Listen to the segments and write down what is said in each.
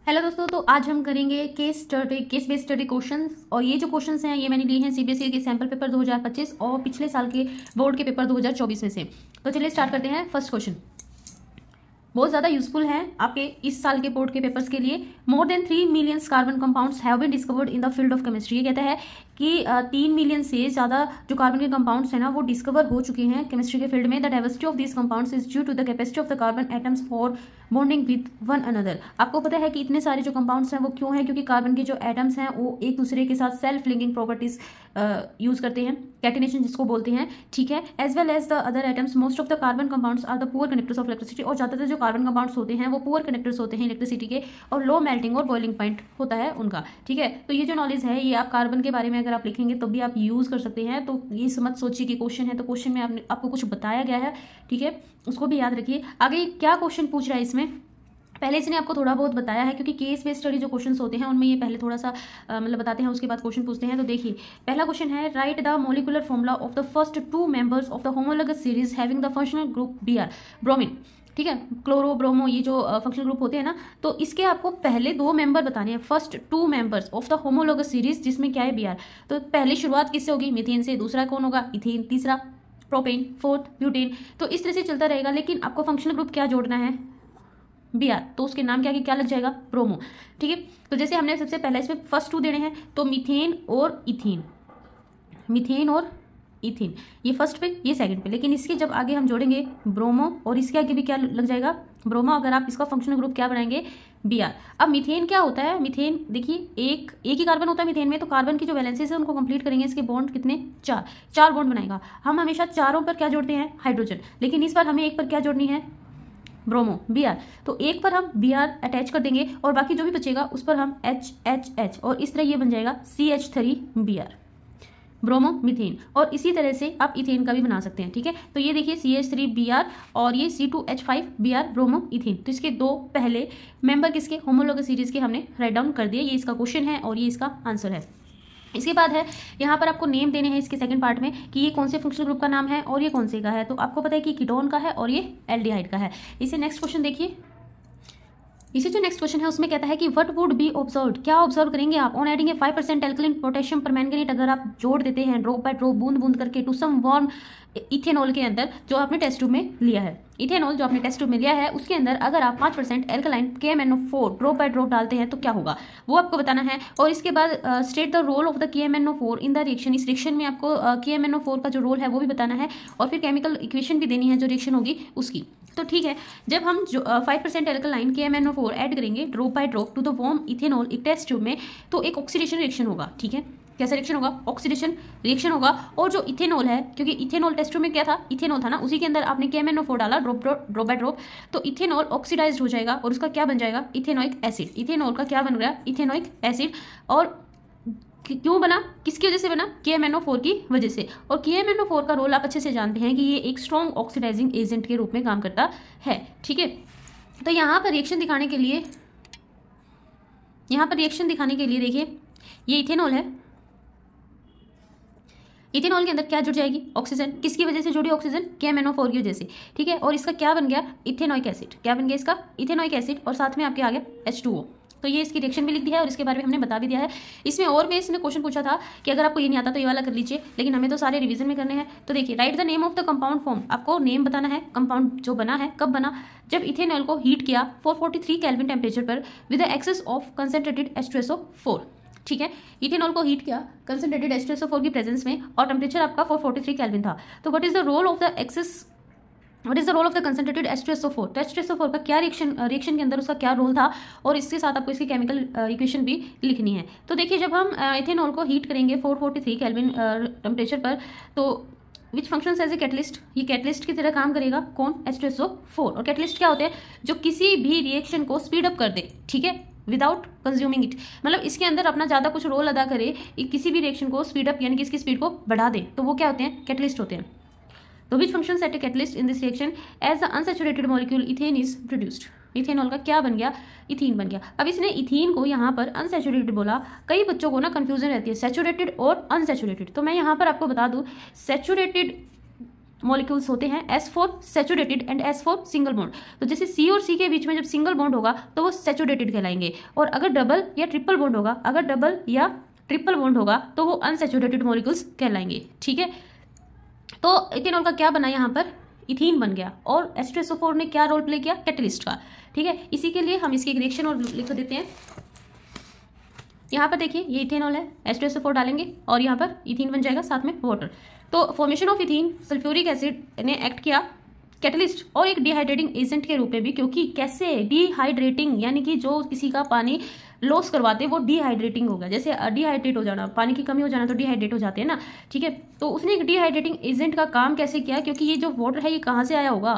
Hello दोस्तों, तो आज हम करेंगे केस बेस्ड स्टडी क्वेश्चंस। और ये जो क्वेश्चंस हैं ये मैंने लिए हैं सीबीएसई के सैम्पल पेपर 2025 और पिछले साल के बोर्ड के पेपर 2024 में से। तो चलिए स्टार्ट करते हैं। फर्स्ट क्वेश्चन बहुत ज़्यादा यूजफुल है आपके इस साल के बोर्ड के पेपर्स के लिए। More than 3 million carbon compounds have been discovered in the field of chemistry. ये कहता है कि 3 मिलियन से ज़्यादा जो कार्बन के कंपाउंड्स हैं ना वो डिस्कवर हो चुके हैं केमिस्ट्री के फील्ड में। The diversity of this compounds is due to the capacity of the carbon atoms for bonding with one another. आपको पता है कि इतने सारे जो कंपाउंड्स हैं वो क्यों हैं? क्योंकि कार्बन के जो एटम्स हैं वो एक दूसरे के साथ सेल्फ लिंकिंग प्रॉपर्टीज यूज करते हैं, कैटिनेशन जिसको बोलते हैं, ठीक है। As well as the other atoms, most of the carbon compounds are the poor conductors of electricity. और ज़्यादातर जो कार्बन कंपाउंड्स होते हैं वो पुअर कंडक्टर्स होते हैं इलेक्ट्रिसिटी के, और लो मेल्टिंग और बॉइलिंग पॉइंट होता है उनका, ठीक है। तो ये जो नॉलेज है ये आप कार्बन के बारे में अगर आप लिखेंगे तो भी आप यूज कर सकते हैं। तो ये मत सोचिए कि क्वेश्चन है तो क्वेश्चन में आपको कुछ बताया गया है, ठीक है, उसको भी याद रखिए। आगे क्या क्वेश्चन पूछ रहा है इसमें, पहले इसने आपको थोड़ा बहुत बताया है, क्योंकि केस बेस्ड स्टडी जो क्वेश्चंस होते हैं उनमें ये पहले थोड़ा सा मतलब बताते हैं, उसके बाद क्वेश्चन पूछते हैं। तो देखिए पहला क्वेश्चन है, right the molecular formula of the first 2 members of the homologous series having the functional group Br, bromine, ठीक है, क्लोरो ब्रोमो, ये जो फंक्शनल ग्रुप होते हैं ना, तो इसके आपको पहले 2 मेंबर बताने हैं, first 2 members of the homologous series, जिसमें क्या है Br। तो पहली शुरुआत किससे होगी? मीथेन से। दूसरा कौन होगा? इथेन। तीसरा प्रोपेन। Fourth butane. तो इस तरह से चलता रहेगा, लेकिन आपको फंक्शनल ग्रुप क्या जोड़ना है? Br। तो उसके नाम क्या लग जाएगा? ब्रोमो, ठीक है। तो जैसे हमने सबसे पहले इसमें फर्स्ट 2 देने हैं, तो मीथेन और इथेन, मीथेन और इथेन, ये फर्स्ट पे ये सेकंड पे। लेकिन इसके जब आगे हम जोड़ेंगे ब्रोमो, और इसके आगे भी क्या लग जाएगा? ब्रोमो। अगर आप इसका फंक्शनल ग्रुप क्या बनाएंगे? Br। अब मीथेन क्या होता है? मीथेन देखिए एक ही कार्बन होता है मीथेन में, तो कार्बन की जो वैलेंसीज है उनको कंप्लीट करेंगे, इसके बॉन्ड कितने? 4 बॉन्ड बनाएगा। हम हमेशा चारों पर क्या जोड़ते हैं? हाइड्रोजन। लेकिन इस बार हमें एक पर क्या जोड़नी है? Bromo, Br। तो एक पर हम Br अटैच कर देंगे और बाकी जो भी बचेगा उस पर हम H, और इस तरह ये बन जाएगा CH3Br, ब्रोमो मीथेन। और इसी तरह से आप इथेन का भी बना सकते हैं, ठीक है। तो ये देखिए CH3Br और ये C2H5Br, ब्रोमो इथेन। तो इसके 2 पहले मेंबर किसके? होमोलोगस सीरीज के हमने राइट डाउन कर दिए। ये इसका क्वेश्चन है और ये इसका आंसर है। इसके बाद है यहाँ पर आपको नेम देने हैं इसके सेकंड पार्ट में कि ये कौन से फंक्शनल ग्रुप का नाम है और ये कौन से का है। तो आपको पता है कि कीटोन का है और ये एल्डिहाइड का है। इसे नेक्स्ट क्वेश्चन देखिए, इसे जो नेक्स्ट क्वेश्चन है उसमें कहता है कि व्हाट वुड बी ऑब्जर्व, क्या ऑब्जर्व करेंगे आप on adding A 5% alkaline potassium permanganate. अगर आप जोड़ देते हैं ड्रॉप बाय ड्रॉप, बूंद बूंद करके, टू सम वार्म इथेनॉल के अंदर जो आपने टेस्ट ट्यूब में लिया है, इथेनॉल जो आपने टेस्ट ट्यूब में लिया है उसके अंदर अगर आप 5% alkaline KMnO4 drop by drop डालते हैं तो क्या होगा वो आपको बताना है। और इसके बाद state the role of the KMnO4 in the reaction. इस रिएक्शन में आपको KMnO4 का जो रोल है वो भी बताना है, और फिर केमिकल इक्वेशन भी देनी है जो रिएक्शन होगी उसकी। तो ठीक है, जब हम जो 5% एल्कलाइन KMnO4 ऐड करेंगे drop by drop to the warm ethanol एक टेस्ट ट्यूब में, तो एक ऑक्सीडेशन रिएक्शन होगा, ठीक है। कैसा रिएक्शन होगा? ऑक्सीडेशन रिएक्शन होगा। और जो इथेनॉल है, क्योंकि इथेनॉल टेस्ट ट्यूब में क्या था? इथेनॉल था ना, उसी के अंदर आपने KMnO4 डाला ड्रॉप बाय ड्रॉप, तो इथेनॉल ऑक्सीडाइज्ड हो जाएगा और उसका क्या बन जाएगा? Ethanoic acid. इथेनॉल का क्या बन गया? Ethanoic acid. और क्यों बना? किसकी वजह से बना? KMnO4 की वजह से। और KMnO4 का रोल आप अच्छे से जानते हैं कि ये एक स्ट्रॉन्ग ऑक्सीडाइजिंग एजेंट के रूप में काम करता है, ठीक है। तो यहाँ पर रिएक्शन दिखाने के लिए, देखिए ये इथेनॉल है, इथेनॉल के अंदर क्या जुड़ जाएगी? ऑक्सीजन। किसकी वजह से जुड़ी ऑक्सीजन? KMnO4 की वजह से, ठीक है। और इसका क्या बन गया? Ethanoic acid. क्या बन गया इसका? Ethanoic acid. और साथ में आपके आ गया H2O। तो ये इसकी रिएक्शन भी लिख दी है और इसके बारे में हमने बता भी दिया है। इसमें और भी इसने क्वेश्चन पूछा था कि अगर आपको ये नहीं आता तो ये वाला कर लीजिए, लेकिन हमें तो सारे रिवीजन में करने हैं। तो देखिए, right the name of the compound form. आपको नेम बताना है कंपाउंड जो बना है, कब बना? जब इथेनॉल को हीट किया 443 केल्विन टेम्परेचर पर with the excess of concentrated H2SO4, ठीक है। इथेनॉल को हीट किया कंसनट्रेटेड H2SO4 की प्रेजेंस में और टेम्परेचर आपका 443 केल्विन था। तो what is the role of the concentrated H2SO4? तो H2SO4 का क्या रिएक्शन के अंदर उसका क्या रोल था, और इसके साथ आपको इसकी केमिकल इक्वेशन भी लिखनी है। तो देखिए, जब हम इथेनॉल को हीट करेंगे 443 केल्विन टेम्परेचर पर, तो which functions as a catalyst, ये कैटलिस्ट की तरह काम करेगा। कौन? H2SO4। और कैटलिस्ट क्या होते हैं? जो किसी भी रिएक्शन को स्पीड अप कर दे, ठीक है, विदाउट कंज्यूमिंग इट। मतलब इसके अंदर अपना ज़्यादा कुछ रोल अदा करे, किसी भी रिएक्शन को स्पीड अप यानी कि इसकी स्पीड को बढ़ा दे, तो वो क्या होते हैं? कैटलिस्ट होते हैं। तो which function at a catalyst in this reaction as the unsaturated molecule ethene is produced. Ethanol का क्या बन गया? इथीन बन गया। अब इसने इथीन को यहाँ पर अनसैचुरेटेड बोला। कई बच्चों को ना कंफ्यूजन रहती है सैचुरेटेड और अनसैचुरेटेड। तो मैं यहाँ पर आपको बता दूँ, सैचुरेटेड मॉलिक्यूल्स होते हैं, S for saturated and S for single bond. तो जैसे C और C के बीच में जब सिंगल बॉन्ड होगा तो वो सैचुरेटेड कहलाएंगे, और अगर डबल या ट्रिपल बॉन्ड होगा, अगर डबल या ट्रिपल बॉन्ड होगा तो वो अनसैचुरेटेड मॉलिक्यूल्स कहलाएंगे। ठीक है, तो इथेनॉल का क्या बना यहाँ पर, इथीन बन गया, और H2SO4 ने क्या रोल प्ले किया, कैटलिस्ट का। ठीक है, इसी के लिए हम इसकी एक रिएक्शन और लिख देते हैं। यहाँ पर देखिए ये इथेनॉल है, H2SO4 डालेंगे और यहाँ पर इथीन बन जाएगा, साथ में वाटर। तो formation of ethene sulphuric acid ने एक्ट किया कैटलिस्ट और एक डिहाइड्रेटिंग एजेंट के रूप में भी, क्योंकि कैसे डिहाइड्रेटिंग, यानी कि जो किसी का पानी लॉस करवाते वो डिहाइड्रेटिंग होगा। जैसे डिहाइड्रेट हो जाना, पानी की कमी हो जाना तो डिहाइड्रेट हो जाते हैं ना। ठीक है, तो उसने एक डिहाइड्रेटिंग एजेंट का काम कैसे किया, क्योंकि ये जो वाटर है ये कहाँ से आया होगा,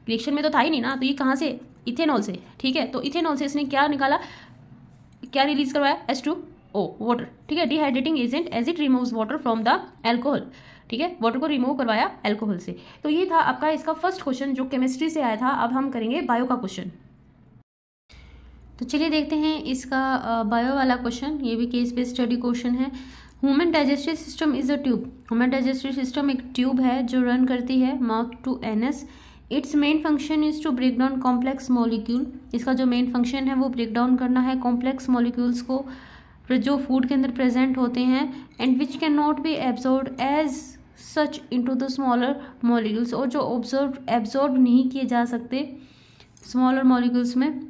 रिएक्शन में तो था ही नहीं ना, तो ये कहाँ से, इथेनॉल से। ठीक है, तो इथेनॉल से इसने क्या निकाला, क्या रिलीज करवाया, H2O वाटर। ठीक है, dehydrating agent as it removes water from the alcohol. ठीक है, वाटर को रिमूव करवाया एल्कोहल से। तो ये था आपका इसका फर्स्ट क्वेश्चन जो केमिस्ट्री से आया था। अब हम करेंगे बायो का क्वेश्चन। तो चलिए देखते हैं इसका बायो वाला क्वेश्चन। ये भी केस बेस्ड स्टडी क्वेश्चन है। Human digestive system is a tube. Human digestive system एक ट्यूब है जो रन करती है mouth to anus. Its main function is to break down complex molecule. इसका जो मेन फंक्शन है वो ब्रेक डाउन करना है कॉम्प्लेक्स मॉलिक्यूल्स को जो फूड के अंदर प्रेजेंट होते हैं, and which can not be absorbed as such into the smaller molecules, और जो एब्जॉर्ब नहीं किए जा सकते स्मॉलर मॉलिक्यूल्स में।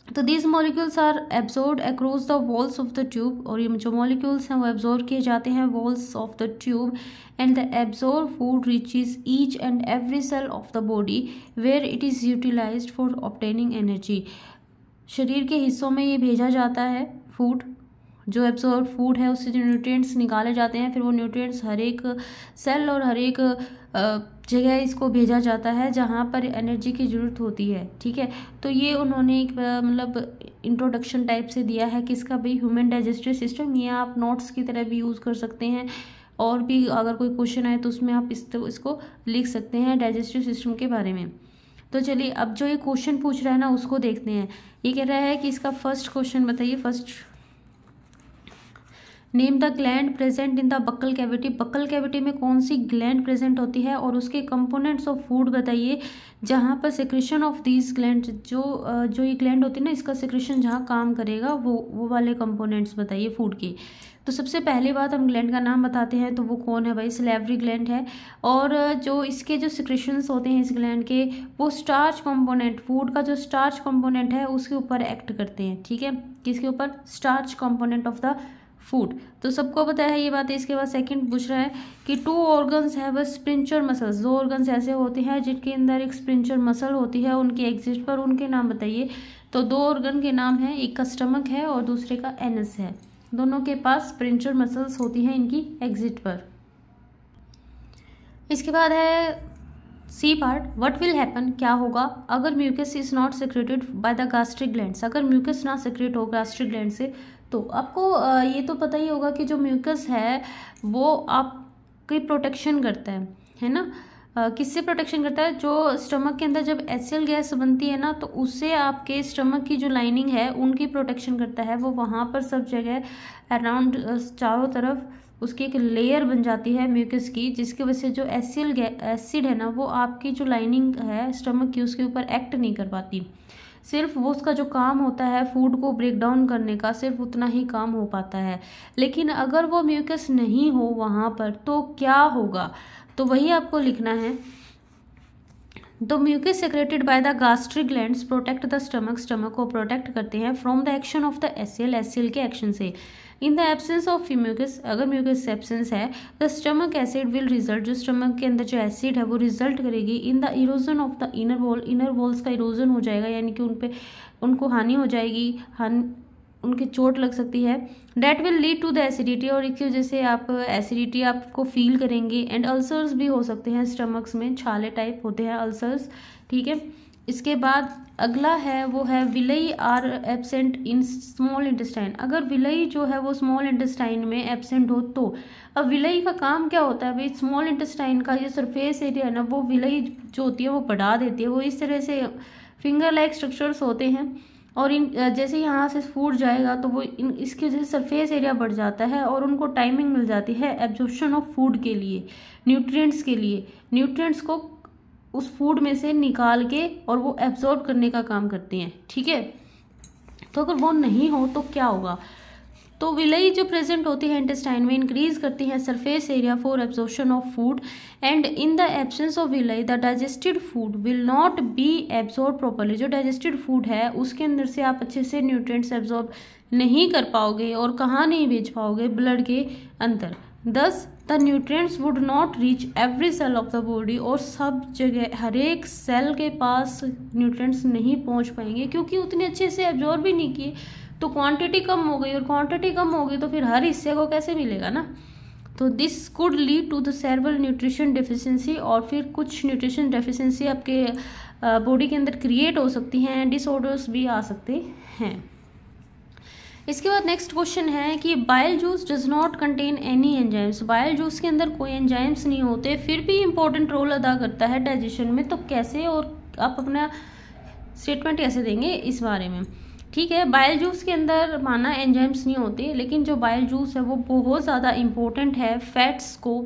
तो these molecules are absorbed across the walls of the tube, और ये जो मॉलिक्यूल्स हैं वो एब्जॉर्ब किए जाते हैं walls of the tube, and the absorb food reaches each and every cell of the body where it is utilised for obtaining energy. शरीर के हिस्सों में ये भेजा जाता है फूड, जो एब्जॉर्ब फूड है उससे जो न्यूट्रिएंट्स निकाले जाते हैं, फिर वो न्यूट्रिएंट्स हर एक सेल और हर एक जगह इसको भेजा जाता है जहाँ पर एनर्जी की ज़रूरत होती है। ठीक है, तो ये उन्होंने एक मतलब इंट्रोडक्शन टाइप से दिया है किसका भाई, ह्यूमन डाइजेस्टिव सिस्टम। ये आप नोट्स की तरह भी यूज़ कर सकते हैं, और भी अगर कोई क्वेश्चन आए तो उसमें आप इसको लिख सकते हैं डाइजेस्टिव सिस्टम के बारे में। तो चलिए अब जो ये क्वेश्चन पूछ रहा है ना उसको देखते हैं। ये कह रहा है कि इसका फर्स्ट क्वेश्चन बताइए। First, name the gland present in the buccal cavity. Buccal cavity में कौन सी ग्लैंड प्रेजेंट होती है, और उसके कंपोनेंट्स ऑफ फूड बताइए जहाँ पर सिक्रेशन ऑफ दीज ग्लैंड, जो ये ग्लैंड होती है ना इसका सिक्रेशन जहाँ काम करेगा वो वाले कंपोनेंट्स बताइए फूड के। तो सबसे पहली बात हम ग्लैंड का नाम बताते हैं, तो वो कौन है भाई, सलेवरी ग्लैंड है। और जो इसके जो सिक्रेशंस होते हैं इस ग्लैंड के, वो स्टार्च कंपोनेंट, फूड का जो स्टार्च कंपोनेंट है उसके ऊपर एक्ट करते हैं। ठीक है, किसके ऊपर, starch component of the food. तो सबको पता है ये बात है। इसके बाद सेकंड पूछ रहा है कि 2 organs have a स्प्रिंचर muscles. 2 organs ऐसे होते हैं जिनके अंदर एक स्प्रिंचर मसल होती है, उनके एग्जिट पर उनके नाम बताइए। तो 2 ऑर्गन के नाम हैं, एक का स्टमक है और दूसरे का एनस है। दोनों के पास स्प्रिंचर मसल्स होती हैं इनकी एग्जिट पर। इसके बाद है C part, what will happen, क्या होगा अगर mucus is not secreted by the gastric glands. अगर म्यूकस ना सेक्रेट हो गैस्ट्रिक ग्लैंड से, तो आपको ये तो पता ही होगा कि जो म्यूकस है वो आपकी प्रोटेक्शन करता है ना। किससे प्रोटेक्शन करता है, जो स्टमक के अंदर जब एसिड गैस बनती है ना तो उससे आपके स्टमक की जो लाइनिंग है उनकी प्रोटेक्शन करता है। वो वहाँ पर सब जगह अराउंड चारों तरफ उसकी एक लेयर बन जाती है म्यूकस की, जिसकी वजह से जो एसिड है ना वो आपकी जो लाइनिंग है स्टमक की उसके ऊपर एक्ट नहीं कर पाती। सिर्फ वो उसका जो काम होता है फूड को ब्रेक डाउन करने का, सिर्फ उतना ही काम हो पाता है। लेकिन अगर वो म्यूकस नहीं हो वहाँ पर तो क्या होगा, तो वही आपको लिखना है। तो mucus secreted by the gastric glands protect the stomach, stomach को प्रोटेक्ट करते हैं from the action of the acid, acid के एक्शन से। In the absence of mucus, अगर म्यूकस एब्सेंस है the stomach acid will result, जो stomach के अंदर जो एसिड है वो रिजल्ट करेगी in the erosion of the inner wall, inner walls का इरोजन हो जाएगा, यानी कि उनको हानि हो जाएगी, उनकी चोट लग सकती है। That will lead to the acidity, और इसकी वजह से आप एसिडिटी आपको फील करेंगे। एंड अल्सर्स भी हो सकते हैं, स्टमक्स में छाले टाइप होते हैं अल्सर्स। ठीक है, इसके बाद अगला है वो है villi are absent in small intestine. अगर विलई जो है वो स्मॉल इंटेस्टाइन में एब्सेंट हो तो, अब विलई का काम क्या होता है भाई, स्मॉल इंटेस्टाइन का ये सरफेस एरिया है ना वो विलई जो होती है वो बढ़ा देती है। वो इस तरह से फिंगर लाइक स्ट्रक्चर्स होते हैं और इन जैसे यहाँ से फूड जाएगा तो वो इसकी वजह से सरफेस एरिया बढ़ जाता है और उनको टाइमिंग मिल जाती है एब्जॉर्प्शन ऑफ फूड के लिए, न्यूट्रिएंट्स के लिए, न्यूट्रिएंट्स को उस फूड में से निकाल के और वो एब्जॉर्ब करने का काम करती हैं। ठीक है, तो अगर वो नहीं हो तो क्या होगा, तो विलई जो प्रेजेंट होती है इंटेस्टाइन में इंक्रीज करती है surface area for absorption of food and in the absence of villi the digested food will not be absorb properly. जो डाइजेस्टेड फूड है उसके अंदर से आप अच्छे से न्यूट्रिएंट्स एब्जॉर्ब नहीं कर पाओगे और कहाँ नहीं भेज पाओगे, ब्लड के अंदर। Thus the nutrients would not reach every cell of the body, और सब जगह हर एक सेल के पास न्यूट्रिएंट्स नहीं पहुंच पाएंगे क्योंकि उतने अच्छे से एब्जॉर्ब भी नहीं किए, तो क्वांटिटी कम हो गई, और क्वांटिटी कम होगी तो फिर हर हिस्से को कैसे मिलेगा ना। तो this could lead to the several nutrition deficiency, और फिर कुछ न्यूट्रिशन डेफिशिएंसी आपके बॉडी के अंदर क्रिएट हो सकती हैं, डिसऑर्डर्स भी आ सकते हैं। इसके बाद नेक्स्ट क्वेश्चन है कि bile juice does not contain any enzymes. Bile juice के अंदर कोई एंजाइम्स नहीं होते, फिर भी इंपॉर्टेंट रोल अदा करता है डाइजेशन में, तो कैसे, और आप अपना स्टेटमेंट कैसे देंगे इस बारे में। ठीक है, बाइल जूस के अंदर माना एंजाइम्स नहीं होते, लेकिन जो बाइल जूस है वो बहुत ज़्यादा इंपॉर्टेंट है फैट्स को,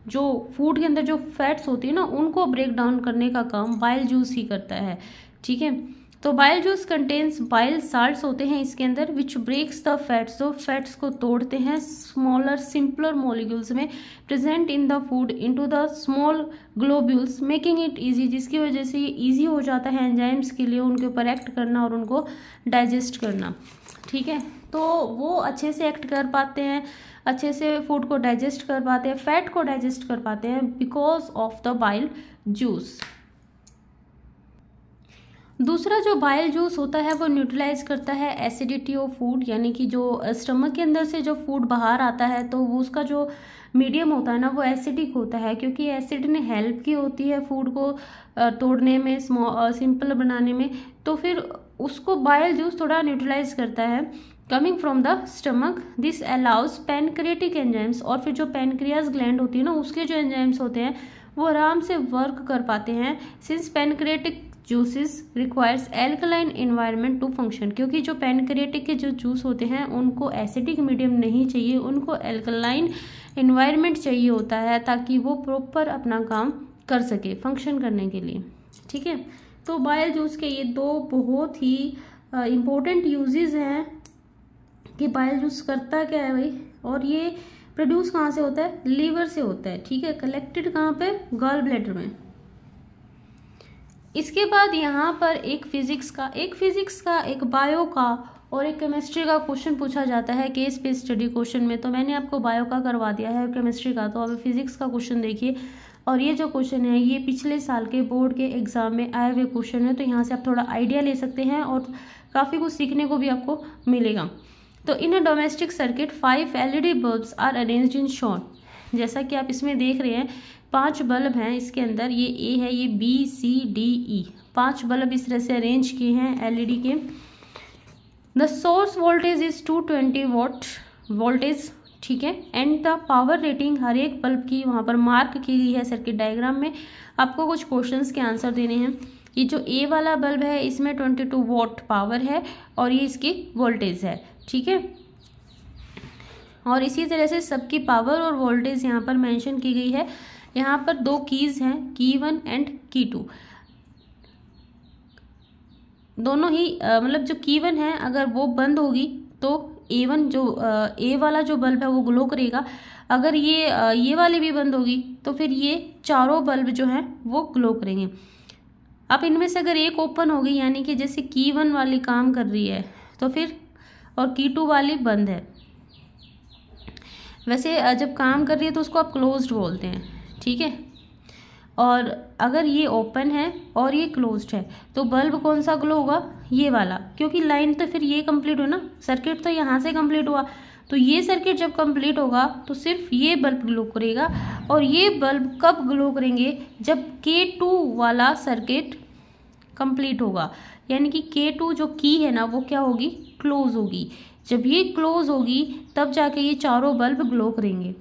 जो फूड के अंदर जो फैट्स होती है ना उनको ब्रेक डाउन करने का काम बाइल जूस ही करता है। ठीक है, तो bile juice contains bile salts होते हैं इसके अंदर विच ब्रेक्स द फैट्स, जो फैट्स को तोड़ते हैं स्मॉलर सिंपलर मॉलिक्यूल्स में present in the food into the small globules making it easy, जिसकी वजह से ये इजी हो जाता है एंजाइम्स के लिए उनके ऊपर एक्ट करना और उनको डाइजेस्ट करना। ठीक है, तो वो अच्छे से एक्ट कर पाते हैं, अच्छे से फूड को डाइजेस्ट कर पाते हैं, फैट को डाइजेस्ट कर पाते हैं because of the bile juice. दूसरा जो बाइल जूस होता है वो न्यूट्रलाइज करता है एसिडिटी ऑफ फूड, यानी कि जो स्टमक के अंदर से जो फूड बाहर आता है तो वो उसका जो मीडियम होता है ना वो एसिडिक होता है, क्योंकि एसिड ने हेल्प की होती है फूड को तोड़ने में, सिंपल बनाने में, तो फिर उसको बाइल जूस थोड़ा न्यूट्रलाइज करता है coming from the stomach. This allows pancreatic enzymes, और फिर जो पैनक्रियाज ग्लैंड होती है ना उसके जो एंजाइम्स होते हैं वो आराम से वर्क कर पाते हैं, since pancreatic juices requires alkaline environment to function, क्योंकि जो पैनक्रियाटिक के जो जूस होते हैं उनको एसिडिक मीडियम नहीं चाहिए, उनको एल्कलाइन एनवायरनमेंट चाहिए होता है ताकि वो प्रॉपर अपना काम कर सके फंक्शन करने के लिए। ठीक है, तो बाइल जूस के ये दो बहुत ही इम्पोर्टेंट यूजेस हैं कि बाइल जूस करता क्या है भाई, और ये प्रोड्यूस कहाँ से होता है, लीवर से होता है। ठीक है, कलेक्टेड कहाँ पे, गॉल ब्लैडर में। इसके बाद यहाँ पर एक फिजिक्स का, एक बायो का और एक केमिस्ट्री का क्वेश्चन पूछा जाता है केस बेस्ड स्टडी क्वेश्चन में। तो मैंने आपको बायो का करवा दिया है और केमिस्ट्री का, तो अब फिजिक्स का क्वेश्चन देखिए। और ये जो क्वेश्चन है ये पिछले साल के बोर्ड के एग्जाम में आए हुए क्वेश्चन है, तो यहाँ से आप थोड़ा आइडिया ले सकते हैं और काफ़ी कुछ सीखने को भी आपको मिलेगा। तो in a domestic circuit 5 LED bulbs are arranged in short, जैसा कि आप इसमें देख रहे हैं 5 बल्ब हैं इसके अंदर, ये ए है, ये B C D E, 5 bulb इस तरह से अरेंज किए हैं एलईडी के। The source voltage is 220 volt voltage. ठीक है, एंड द पावर रेटिंग हर एक बल्ब की वहाँ पर मार्क की गई है सर्किट डायग्राम में। आपको कुछ क्वेश्चंस के आंसर देने हैं। ये जो ए वाला बल्ब है इसमें 22 वोल्ट पावर है और ये इसकी वोल्टेज है। ठीक है, और इसी तरह से सबकी पावर और वोल्टेज यहाँ पर मेंशन की गई है। यहाँ पर 2 कीज हैं, की 1 एंड की 2, दोनों ही मतलब जो की 1 है अगर वो बंद होगी तो A1 जो ए वाला जो बल्ब है वो ग्लो करेगा, अगर ये वाली भी बंद होगी तो फिर ये चारों बल्ब जो हैं वो ग्लो करेंगे। अब इनमें से अगर एक ओपन होगी यानी कि जैसे की 1 वाली काम कर रही है तो फिर, और की 2 वाली बंद है, वैसे जब काम कर रही है तो उसको आप क्लोज्ड बोलते हैं। ठीक है, और अगर ये ओपन है और ये क्लोज्ड है तो बल्ब कौन सा ग्लो होगा, ये वाला, क्योंकि लाइन तो फिर ये कंप्लीट हो ना, सर्किट तो यहाँ से कंप्लीट हुआ, तो ये सर्किट जब कंप्लीट होगा तो सिर्फ ये बल्ब ग्लो करेगा। और ये बल्ब कब ग्लो करेंगे, जब K2 वाला सर्किट कंप्लीट होगा, यानी कि K2 जो की है ना वो क्या होगी, क्लोज होगी। जब ये क्लोज होगी तब जाके ये चारों बल्ब ग्लो करेंगे।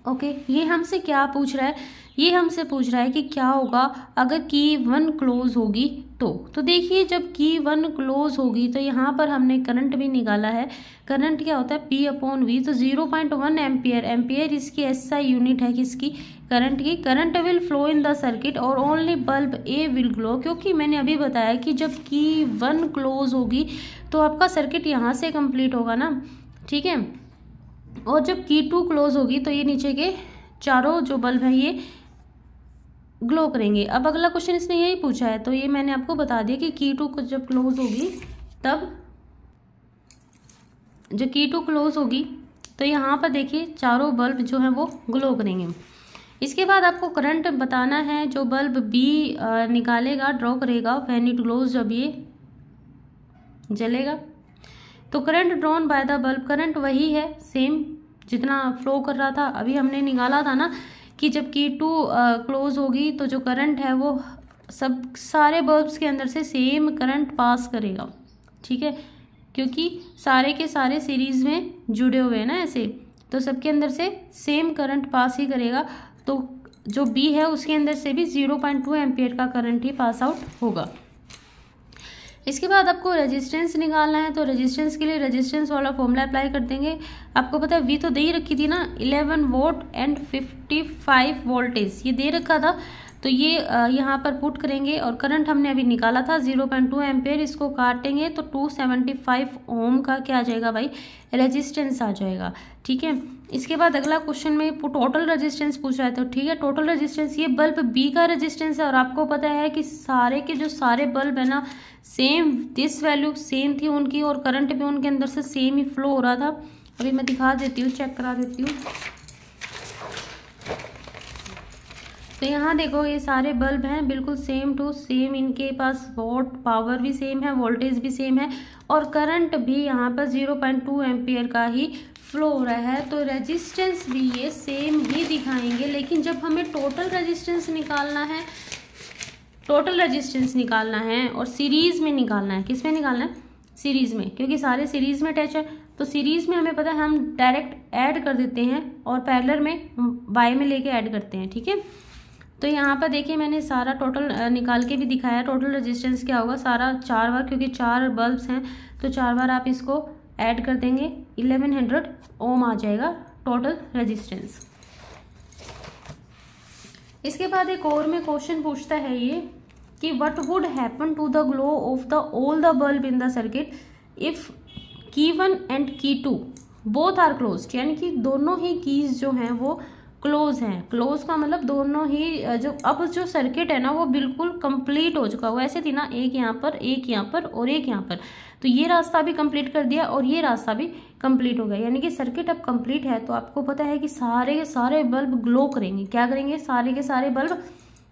ओके, ये हमसे क्या पूछ रहा है, ये हमसे पूछ रहा है कि क्या होगा अगर की 1 क्लोज होगी तो देखिए जब की 1 क्लोज होगी तो यहाँ पर हमने करंट भी निकाला है। करंट क्या होता है P/V, तो 0.1 एम्पियर, एम्पियर इसकी SI यूनिट है किसकी, करंट की। Current will flow in the circuit और only bulb A will glow, क्योंकि मैंने अभी बताया कि जब की 1 क्लोज होगी तो आपका सर्किट यहाँ से कंप्लीट होगा ना, ठीक है। और जब की 2 क्लोज होगी तो ये नीचे के चारों जो बल्ब हैं ये ग्लो करेंगे। अब अगला क्वेश्चन इसने यही पूछा है, तो ये मैंने आपको बता दिया कि की 2 जब क्लोज होगी, तब जब की 2 क्लोज होगी तो यहाँ पर देखिए चारों बल्ब जो हैं वो ग्लो करेंगे। इसके बाद आपको करंट बताना है, जो बल्ब बी निकालेगा, ड्रॉ करेगा व्हेन इट ग्लोज, जब ये जलेगा। तो current drawn by the bulb, current वही है सेम जितना फ्लो कर रहा था, अभी हमने निकाला था ना कि जब की 2 क्लोज होगी तो जो करंट है वो सब सारे बल्ब्स के अंदर से सेम करंट पास करेगा, ठीक है, क्योंकि सारे के सारे सीरीज में जुड़े हुए हैं ना ऐसे, तो सबके अंदर से सेम करंट पास ही करेगा। तो जो बी है उसके अंदर से भी 0.2 एम्पियर का करंट ही पास आउट होगा। इसके बाद आपको रेजिस्टेंस निकालना है, तो रेजिस्टेंस के लिए रेजिस्टेंस वाला फॉर्मूला अप्लाई कर देंगे। आपको पता है वी तो दे ही रखी थी ना, 11 वोल्ट एंड 55 वोल्टेज ये दे रखा था, तो ये यहाँ पर पुट करेंगे। और करंट हमने अभी निकाला था 0.2 एम्पियर, इसको काटेंगे तो 275 ओम का क्या आ जाएगा भाई, रेजिस्टेंस आ जाएगा, ठीक है। इसके बाद अगला क्वेश्चन में टोटल रेजिस्टेंस पूछ रहा है, तो ठीक है टोटल रेजिस्टेंस ये बल्ब बी का रेजिस्टेंस है, और आपको पता है कि सारे के जो सारे बल्ब है ना सेम दिस वैल्यू सेम थी उनकी, और करंट भी उनके अंदर से सेम ही फ्लो हो रहा था। अभी मैं दिखा देती हूँ, चेक करा देती हूँ। तो यहाँ देखो ये सारे बल्ब हैं बिल्कुल सेम टू सेम, इनके पास वोट पावर भी सेम है, वोल्टेज भी सेम है, और करंट भी यहाँ पर 0.2 एम्पियर का ही फ्लो हो रहा है। तो रेजिस्टेंस भी ये सेम ही दिखाएंगे, लेकिन जब हमें टोटल रेजिस्टेंस निकालना है, टोटल रेजिस्टेंस निकालना है और सीरीज में निकालना है, किस में निकालना है, सीरीज में, क्योंकि सारे सीरीज में अटैच है। तो सीरीज में हमें पता है हम डायरेक्ट ऐड कर देते हैं और पैरेलल में बाय में लेके ऐड करते हैं, ठीक है। तो यहाँ पर देखिए मैंने सारा टोटल निकाल के भी दिखाया, टोटल रेजिस्टेंस क्या होगा, सारा 4 बार, क्योंकि 4 बल्ब्स हैं तो 4 बार आप इसको ऐड कर देंगे, 1100 ओम आ जाएगा टोटल रेजिस्टेंस। इसके बाद एक और में क्वेश्चन पूछता है ये कि what would happen to the glow of the all the bulb in the circuit if key 1 and की 2 बोथ आर क्लोज्ड, यानी कि दोनों ही कीज जो हैं वो क्लोज हैं। क्लोज का मतलब दोनों ही जो अब जो सर्किट है ना वो बिल्कुल कंप्लीट हो चुका, वो ऐसे थी ना, एक यहाँ पर, एक यहाँ पर और एक यहाँ पर, तो ये रास्ता भी कंप्लीट कर दिया और ये रास्ता भी कंप्लीट हो गया, यानी कि सर्किट अब कंप्लीट है। तो आपको पता है कि सारे के सारे बल्ब ग्लो करेंगे, क्या करेंगे, सारे के सारे बल्ब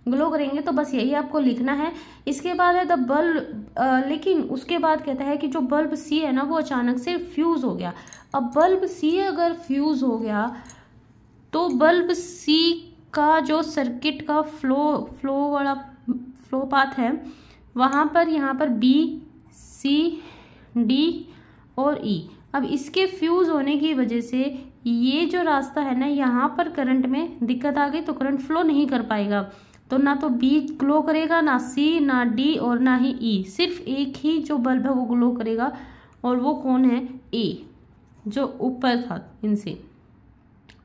ग्लो करेंगे। तो बस यही आपको लिखना है। इसके बाद है द बल्ब, लेकिन उसके बाद कहता है कि जो बल्ब सी है ना वो अचानक से फ्यूज हो गया। अब बल्ब सी अगर फ्यूज हो गया तो बल्ब सी का जो सर्किट का फ्लो पाथ है वहाँ पर, यहाँ पर बी, सी, डी और ई, अब इसके फ्यूज होने की वजह से ये जो रास्ता है ना यहाँ पर करंट में दिक्कत आ गई, तो करंट फ्लो नहीं कर पाएगा। तो ना तो बी ग्लो करेगा, ना सी, ना डी और ना ही ई, सिर्फ एक ही जो बल्ब है वो ग्लो करेगा, और वो कौन है, ए, जो ऊपर था इनसे,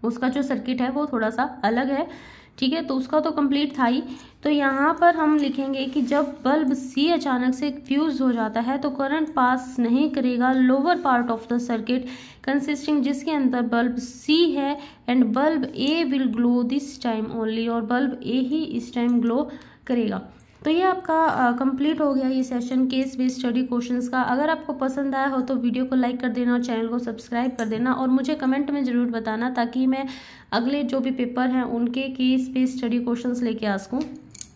उसका जो सर्किट है वो थोड़ा सा अलग है, ठीक है। तो उसका तो कंप्लीट था ही। तो यहाँ पर हम लिखेंगे कि जब बल्ब सी अचानक से फ्यूज हो जाता है तो करंट पास नहीं करेगा lower part of the circuit consisting, जिसके अंदर बल्ब सी है, and bulb A will glow this time only, और बल्ब ए ही इस टाइम ग्लो करेगा। तो ये आपका कंप्लीट हो गया ये session case based study questions का। अगर आपको पसंद आया हो तो वीडियो को लाइक कर देना और चैनल को सब्सक्राइब कर देना, और मुझे कमेंट में ज़रूर बताना ताकि मैं अगले जो भी पेपर हैं उनके केस बेस्ड स्टडी क्वेश्चंस लेके आ सकूँ।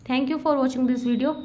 Thank you for watching this video.